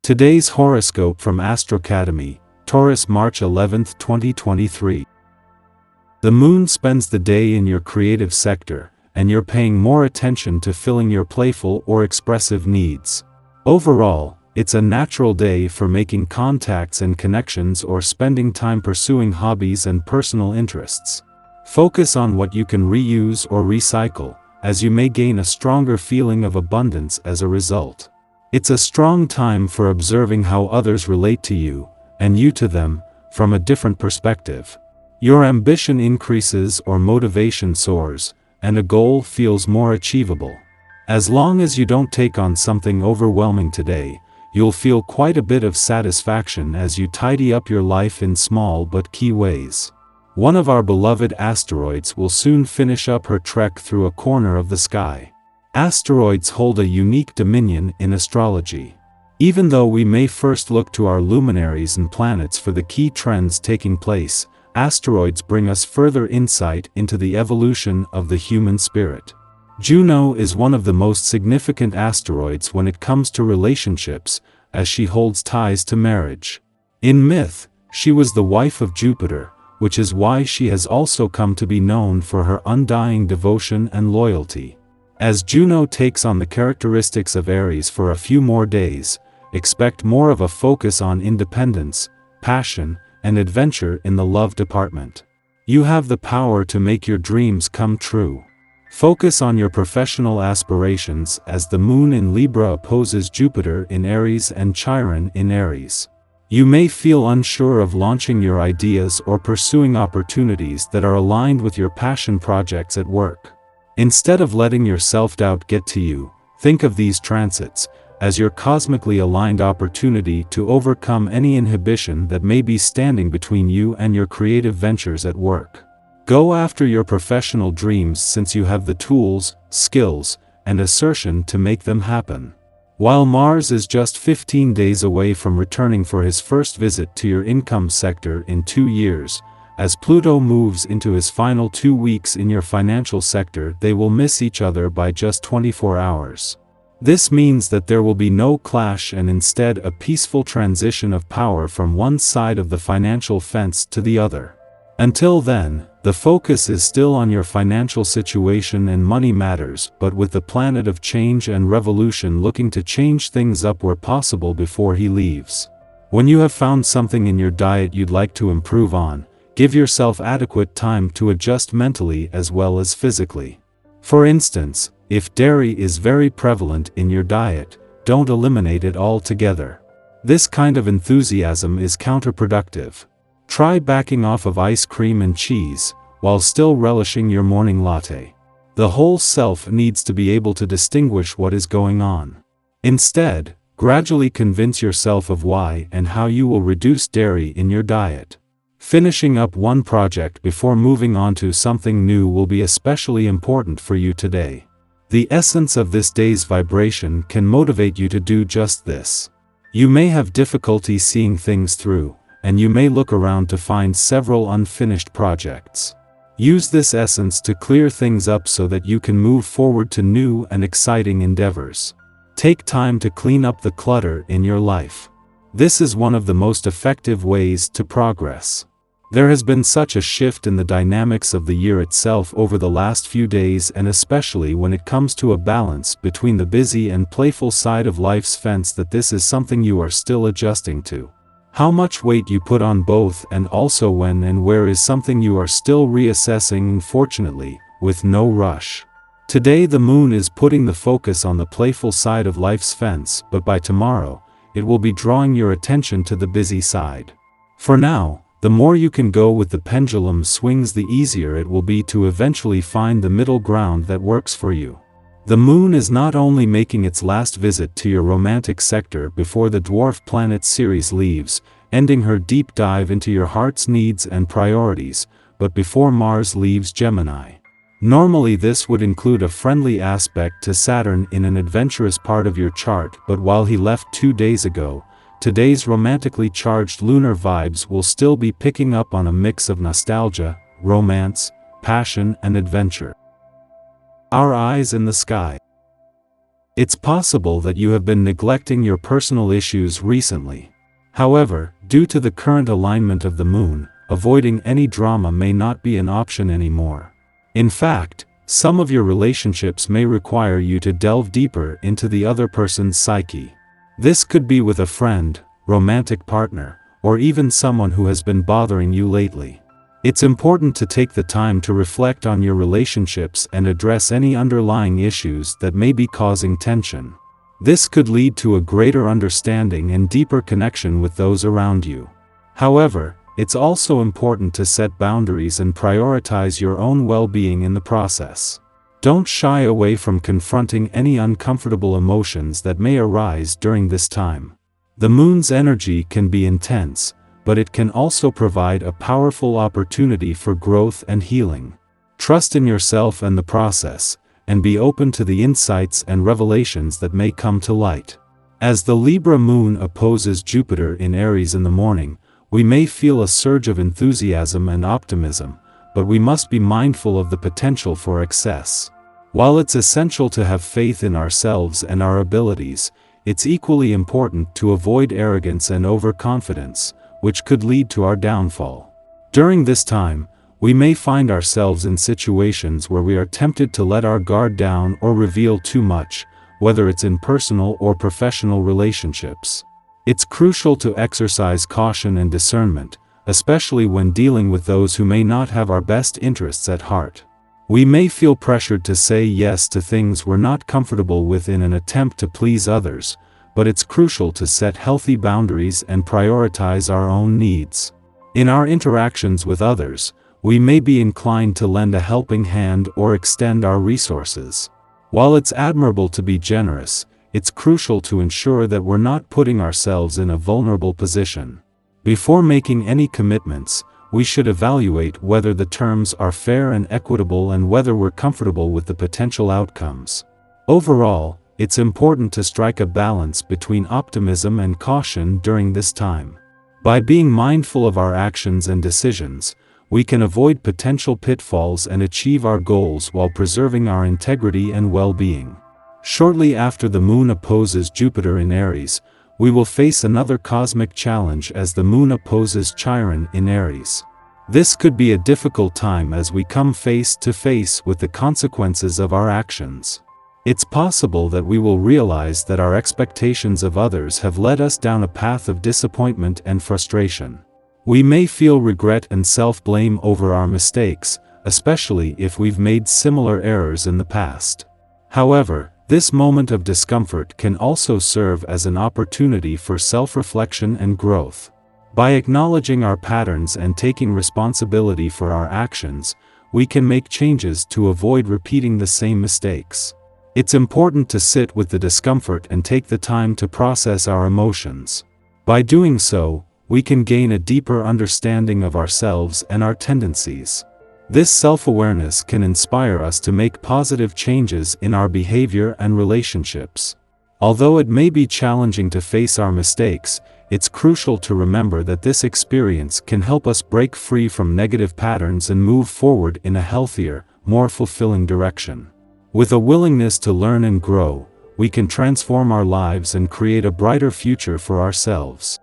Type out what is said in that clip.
Today's horoscope from Astrocademy, Taurus, March 11, 2023. The moon spends the day in your creative sector, and you're paying more attention to filling your playful or expressive needs. Overall, it's a natural day for making contacts and connections or spending time pursuing hobbies and personal interests. Focus on what you can reuse or recycle, as you may gain a stronger feeling of abundance as a result. It's a strong time for observing how others relate to you, and you to them, from a different perspective. Your ambition increases or motivation soars, and a goal feels more achievable. As long as you don't take on something overwhelming today, you'll feel quite a bit of satisfaction as you tidy up your life in small but key ways. One of our beloved asteroids will soon finish up her trek through a corner of the sky. Asteroids hold a unique dominion in astrology. Even though we may first look to our luminaries and planets for the key trends taking place, asteroids bring us further insight into the evolution of the human spirit. Juno is one of the most significant asteroids when it comes to relationships, as she holds ties to marriage. In myth, she was the wife of Jupiter, which is why she has also come to be known for her undying devotion and loyalty. As Juno takes on the characteristics of Aries for a few more days, expect more of a focus on independence, passion, and adventure in the love department. You have the power to make your dreams come true. Focus on your professional aspirations as the moon in Libra opposes Jupiter in Aries and Chiron in Aries. You may feel unsure of launching your ideas or pursuing opportunities that are aligned with your passion projects at work. Instead of letting your self-doubt get to you, think of these transits as your cosmically aligned opportunity to overcome any inhibition that may be standing between you and your creative ventures at work. Go after your professional dreams since you have the tools, skills, and assertion to make them happen. While Mars is just 15 days away from returning for his first visit to your income sector in 2 years, as Pluto moves into his final 2 weeks in your financial sector, they will miss each other by just 24 hours. This means that there will be no clash and instead a peaceful transition of power from one side of the financial fence to the other. Until then, the focus is still on your financial situation and money matters, but with the planet of change and revolution looking to change things up where possible before he leaves. When you have found something in your diet you'd like to improve on, give yourself adequate time to adjust mentally as well as physically. For instance, if dairy is very prevalent in your diet, don't eliminate it altogether. This kind of enthusiasm is counterproductive. Try backing off of ice cream and cheese, while still relishing your morning latte. The whole self needs to be able to distinguish what is going on. Instead, gradually convince yourself of why and how you will reduce dairy in your diet. Finishing up one project before moving on to something new will be especially important for you today. The essence of this day's vibration can motivate you to do just this. You may have difficulty seeing things through, and you may look around to find several unfinished projects. Use this essence to clear things up so that you can move forward to new and exciting endeavors. Take time to clean up the clutter in your life. This is one of the most effective ways to progress. There has been such a shift in the dynamics of the year itself over the last few days, and especially when it comes to a balance between the busy and playful side of life's fence, that this is something you are still adjusting to. How much weight you put on both and also when and where is something you are still reassessing, unfortunately, with no rush. Today the moon is putting the focus on the playful side of life's fence, but by tomorrow, it will be drawing your attention to the busy side. For now, the more you can go with the pendulum swings, the easier it will be to eventually find the middle ground that works for you. The moon is not only making its last visit to your romantic sector before the dwarf planet Ceres leaves, ending her deep dive into your heart's needs and priorities, but before Mars leaves Gemini. Normally this would include a friendly aspect to Saturn in an adventurous part of your chart, but while he left 2 days ago, today's romantically charged lunar vibes will still be picking up on a mix of nostalgia, romance, passion, and adventure. Our eyes in the sky. It's possible that you have been neglecting your personal issues recently. However, due to the current alignment of the moon, avoiding any drama may not be an option anymore. In fact, some of your relationships may require you to delve deeper into the other person's psyche. This could be with a friend, romantic partner, or even someone who has been bothering you lately. It's important to take the time to reflect on your relationships and address any underlying issues that may be causing tension. This could lead to a greater understanding and deeper connection with those around you. However, it's also important to set boundaries and prioritize your own well-being in the process. Don't shy away from confronting any uncomfortable emotions that may arise during this time. The moon's energy can be intense, but it can also provide a powerful opportunity for growth and healing. Trust in yourself and the process, and be open to the insights and revelations that may come to light. As the Libra moon opposes Jupiter in Aries in the morning, we may feel a surge of enthusiasm and optimism, but we must be mindful of the potential for excess. While it's essential to have faith in ourselves and our abilities, it's equally important to avoid arrogance and overconfidence, which could lead to our downfall. During this time, we may find ourselves in situations where we are tempted to let our guard down or reveal too much, whether it's in personal or professional relationships. It's crucial to exercise caution and discernment, especially when dealing with those who may not have our best interests at heart. We may feel pressured to say yes to things we're not comfortable with in an attempt to please others, but it's crucial to set healthy boundaries and prioritize our own needs. In our interactions with others, we may be inclined to lend a helping hand or extend our resources. While it's admirable to be generous, it's crucial to ensure that we're not putting ourselves in a vulnerable position. Before making any commitments, we should evaluate whether the terms are fair and equitable and whether we're comfortable with the potential outcomes. Overall, it's important to strike a balance between optimism and caution during this time. By being mindful of our actions and decisions, we can avoid potential pitfalls and achieve our goals while preserving our integrity and well-being. Shortly after the moon opposes Jupiter in Aries, we will face another cosmic challenge as the moon opposes Chiron in Aries. This could be a difficult time as we come face to face with the consequences of our actions. It's possible that we will realize that our expectations of others have led us down a path of disappointment and frustration. We may feel regret and self-blame over our mistakes, especially if we've made similar errors in the past. However, this moment of discomfort can also serve as an opportunity for self-reflection and growth. By acknowledging our patterns and taking responsibility for our actions, we can make changes to avoid repeating the same mistakes. It's important to sit with the discomfort and take the time to process our emotions. By doing so, we can gain a deeper understanding of ourselves and our tendencies. This self-awareness can inspire us to make positive changes in our behavior and relationships. Although it may be challenging to face our mistakes, it's crucial to remember that this experience can help us break free from negative patterns and move forward in a healthier, more fulfilling direction. With a willingness to learn and grow, we can transform our lives and create a brighter future for ourselves.